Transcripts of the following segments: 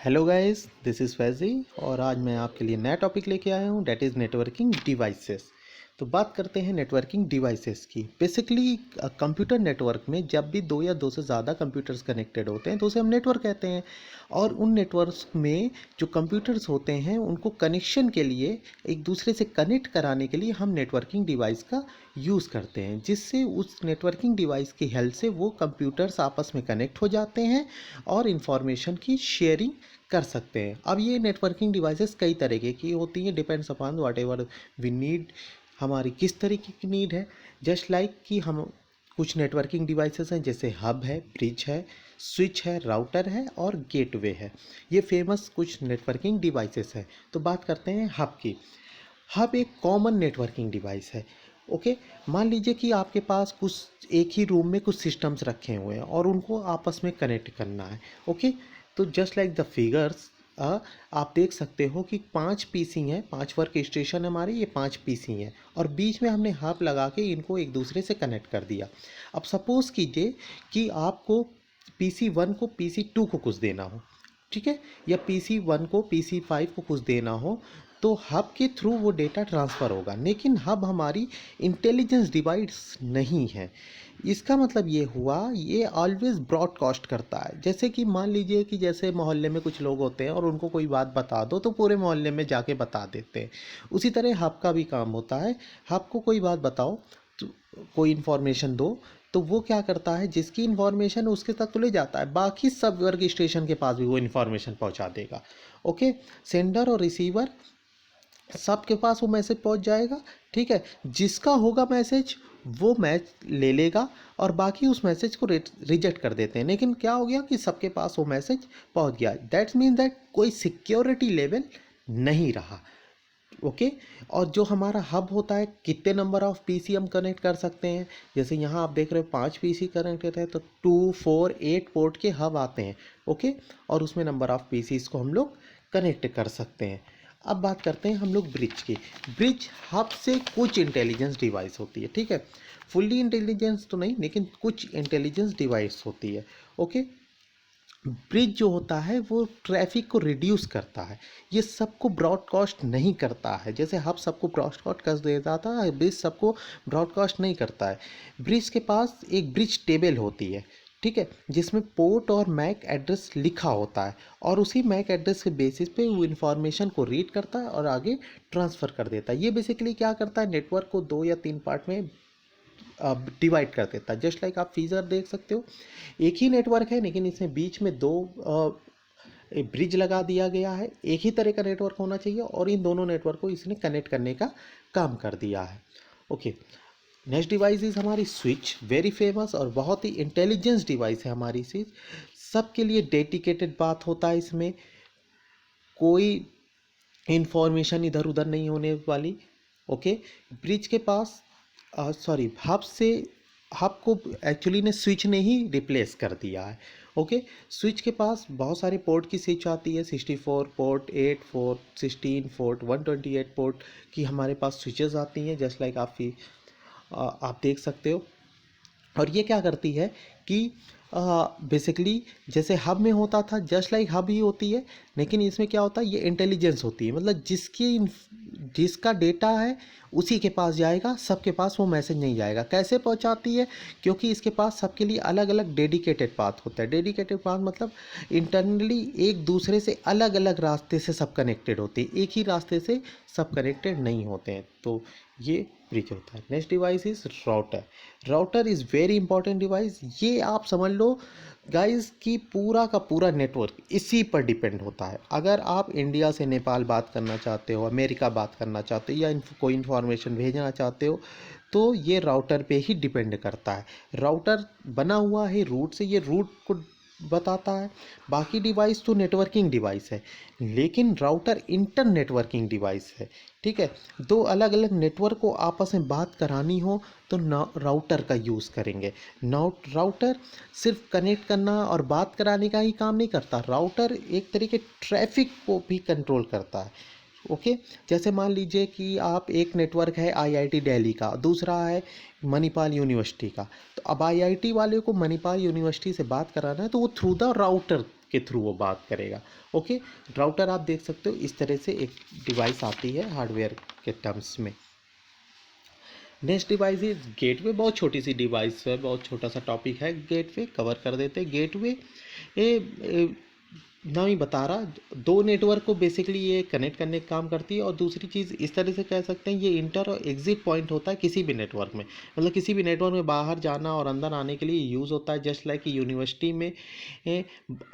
Hello guys, this is Faizi और आज मैं आपके लिए नया टॉपिक लेके आया हूँ, डैट इज़ नेटवर्किंग डिवाइसेस। तो बात करते हैं नेटवर्किंग डिवाइसेस की। बेसिकली कंप्यूटर नेटवर्क में जब भी दो या दो से ज़्यादा कंप्यूटर्स कनेक्टेड होते हैं तो उसे हम नेटवर्क कहते हैं। और उन नेटवर्क्स में जो कंप्यूटर्स होते हैं उनको कनेक्शन के लिए, एक दूसरे से कनेक्ट कराने के लिए हम नेटवर्किंग डिवाइस का यूज़ करते हैं, जिससे उस नेटवर्किंग डिवाइस की हेल्प से वो कंप्यूटर्स आपस में कनेक्ट हो जाते हैं और इंफॉर्मेशन की शेयरिंग कर सकते हैं। अब ये नेटवर्किंग डिवाइसेस कई तरीके की होती हैं, depends upon whatever we need, हमारी किस तरीके की नीड है। जस्ट लाइक कि हम कुछ नेटवर्किंग डिवाइसेस हैं जैसे हब है, ब्रिज है, स्विच है, राउटर है और गेटवे है। ये फेमस कुछ नेटवर्किंग डिवाइसेस हैं। तो बात करते हैं हब की। हब एक कॉमन नेटवर्किंग डिवाइस है। ओके, मान लीजिए कि आपके पास कुछ एक ही रूम में कुछ सिस्टम्स रखे हुए हैं और उनको आपस में कनेक्ट करना है। ओके, तो जस्ट लाइक द फिगर्स आप देख सकते हो कि 5 पीसी हैं, 5 वर्क स्टेशन हमारे, ये 5 पीसी हैं और बीच में हमने हब लगा के इनको एक दूसरे से कनेक्ट कर दिया। अब सपोज़ कीजिए कि आपको PC1 को PC2 को कुछ देना हो, ठीक है, या PC1 को PC5 को कुछ देना हो, तो हब के थ्रू वो डेटा ट्रांसफ़र होगा। लेकिन हब हमारी इंटेलिजेंस डिवाइस नहीं है। इसका मतलब ये हुआ, ये ऑलवेज ब्रॉडकास्ट करता है। जैसे कि मान लीजिए कि जैसे मोहल्ले में कुछ लोग होते हैं और उनको कोई बात बता दो तो पूरे मोहल्ले में जाके बता देते हैं। उसी तरह हब का भी काम होता है। हब को कोई बात बताओ, तो कोई इन्फॉर्मेशन दो, तो वो क्या करता है, जिसकी इन्फॉर्मेशन उसके तक तो ले जाता है, बाकी सब वर्क स्टेशन के पास भी वो इन्फॉर्मेशन पहुंचा देगा। ओके, सेंडर और रिसीवर सबके पास वो मैसेज पहुंच जाएगा। ठीक है, जिसका होगा मैसेज वो मैच ले लेगा और बाकी उस मैसेज को रिजेक्ट कर देते हैं। लेकिन क्या हो गया कि सबके पास वो मैसेज पहुंच गया। दैट्स मीन दैट कोई सिक्योरिटी लेवल नहीं रहा। ओके, और जो हमारा हब होता है, कितने नंबर ऑफ पीसी हम कनेक्ट कर सकते हैं। जैसे यहाँ आप देख रहे हो 5 पीसी कनेक्टेड है, तो 2, 4, 8 पोर्ट के हब आते हैं। ओके, और उसमें नंबर ऑफ पीसीज को हम लोग कनेक्ट कर सकते हैं। अब बात करते हैं हम लोग ब्रिज की। ब्रिज हब से कुछ इंटेलिजेंस डिवाइस होती है, ठीक है, फुल्ली इंटेलिजेंस तो नहीं, लेकिन कुछ इंटेलिजेंस डिवाइस होती है। ओके, ब्रिज जो होता है वो ट्रैफिक को रिड्यूस करता है, ये सबको ब्रॉडकास्ट नहीं करता है। जैसे हब सबको ब्रॉडकास्ट कर देता था, ब्रिज सबको ब्रॉडकास्ट नहीं करता है। ब्रिज के पास एक ब्रिज टेबल होती है, ठीक है, जिसमें पोर्ट और मैक एड्रेस लिखा होता है और उसी मैक एड्रेस के बेसिस पे वो इन्फॉर्मेशन को रीड करता है और आगे ट्रांसफ़र कर देता है। ये बेसिकली क्या करता है, नेटवर्क को 2 या 3 पार्ट में डिवाइड कर देता है। जस्ट लाइक आप फिगर देख सकते हो, एक ही नेटवर्क है लेकिन इसमें बीच में दो ब्रिज लगा दिया गया है। एक ही तरह का नेटवर्क होना चाहिए और इन दोनों नेटवर्क को इसने कनेक्ट करने का काम कर दिया है। ओके, नेक्स्ट डिवाइस इज हमारी स्विच, वेरी फेमस और बहुत ही इंटेलिजेंस डिवाइस है हमारी स्विच। सबके लिए डेडिकेटेड बात होता है, इसमें कोई इंफॉर्मेशन इधर उधर नहीं होने वाली। ओके, ब्रिज के पास सॉरी हब को एक्चुअली ने स्विच ने ही रिप्लेस कर दिया है। ओके, स्विच के पास बहुत सारे पोर्ट की स्विच आती है, 64 पोर्ट, 8 पोर्ट, 16 पोर्ट, 128 पोर्ट की हमारे पास स्विचेस आती हैं। जस्ट लाइक आप देख सकते हो। और ये क्या करती है कि बेसिकली जैसे हब में होता था, जस्ट लाइक हब ही होती है, लेकिन इसमें क्या होता है, ये इंटेलिजेंस होती है। मतलब जिसका डेटा है उसी के पास जाएगा, सबके पास वो मैसेज नहीं जाएगा। कैसे पहुंचाती है, क्योंकि इसके पास सबके लिए अलग अलग डेडिकेटेड पाथ होता है। डेडिकेटेड पाथ मतलब इंटरनली एक दूसरे से अलग अलग रास्ते से सब कनेक्टेड होते हैं, एक ही रास्ते से सब कनेक्टेड नहीं होते हैं। तो ये ब्रिज होता है। Next device is router. Router is very important device. ये आप समझ लो गाइस कि पूरा का पूरा नेटवर्क इसी पर डिपेंड होता है। अगर आप इंडिया से नेपाल बात करना चाहते हो, अमेरिका बात करना चाहते हो या कोई इन्फॉर्मेशन भेजना चाहते हो, तो ये राउटर पे ही डिपेंड करता है। राउटर बना हुआ है रूट से, ये रूट को बताता है। बाकी डिवाइस तो नेटवर्किंग डिवाइस है, लेकिन राउटर इंटर नेटवर्किंग डिवाइस है। ठीक है, दो अलग अलग नेटवर्क को आपस में बात करानी हो तो राउटर का यूज़ करेंगे। राउटर सिर्फ कनेक्ट करना और बात कराने का ही काम नहीं करता, राउटर एक तरीके ट्रैफिक को भी कंट्रोल करता है। ओके, जैसे मान लीजिए कि आप, एक नेटवर्क है आईआईटी दिल्ली का, दूसरा है मणिपाल यूनिवर्सिटी का। तो अब आईआईटी वाले को मणिपाल यूनिवर्सिटी से बात कराना है तो वो थ्रू द राउटर के थ्रू वो बात करेगा। ओके, राउटर आप देख सकते हो इस तरह से एक डिवाइस आती है हार्डवेयर के टर्म्स में। Next device is gateway. बहुत छोटी सी डिवाइस है, बहुत छोटा सा टॉपिक है, गेटवे कवर कर देते हैं। गेटवे नाम ही बता रहा, दो नेटवर्क को बेसिकली ये कनेक्ट करने का काम करती है। और दूसरी चीज़ इस तरह से कह सकते हैं, ये इंटर और एग्जिट पॉइंट होता है किसी भी नेटवर्क में। मतलब किसी भी नेटवर्क में बाहर जाना और अंदर आने के लिए यूज़ होता है। जस्ट लाइक यूनिवर्सिटी में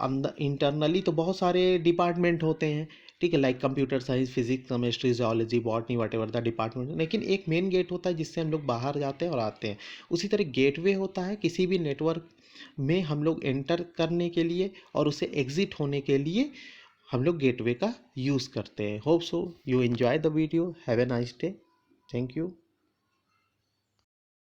अंदर इंटरनली तो बहुत सारे डिपार्टमेंट होते हैं, ठीक है, like computer science, physics, chemistry, geology, botany, what ever the department, लेकिन एक मेन गेट होता है जिससे हम लोग बाहर जाते हैं और आते हैं। उसी तरह गेटवे होता है किसी भी नेटवर्क में हम लोग एंटर करने के लिए और उसे एग्जिट होने के लिए हम लोग गेटवे का यूज़ करते हैं। Hope so you enjoy the video. Have a nice day. Thank you.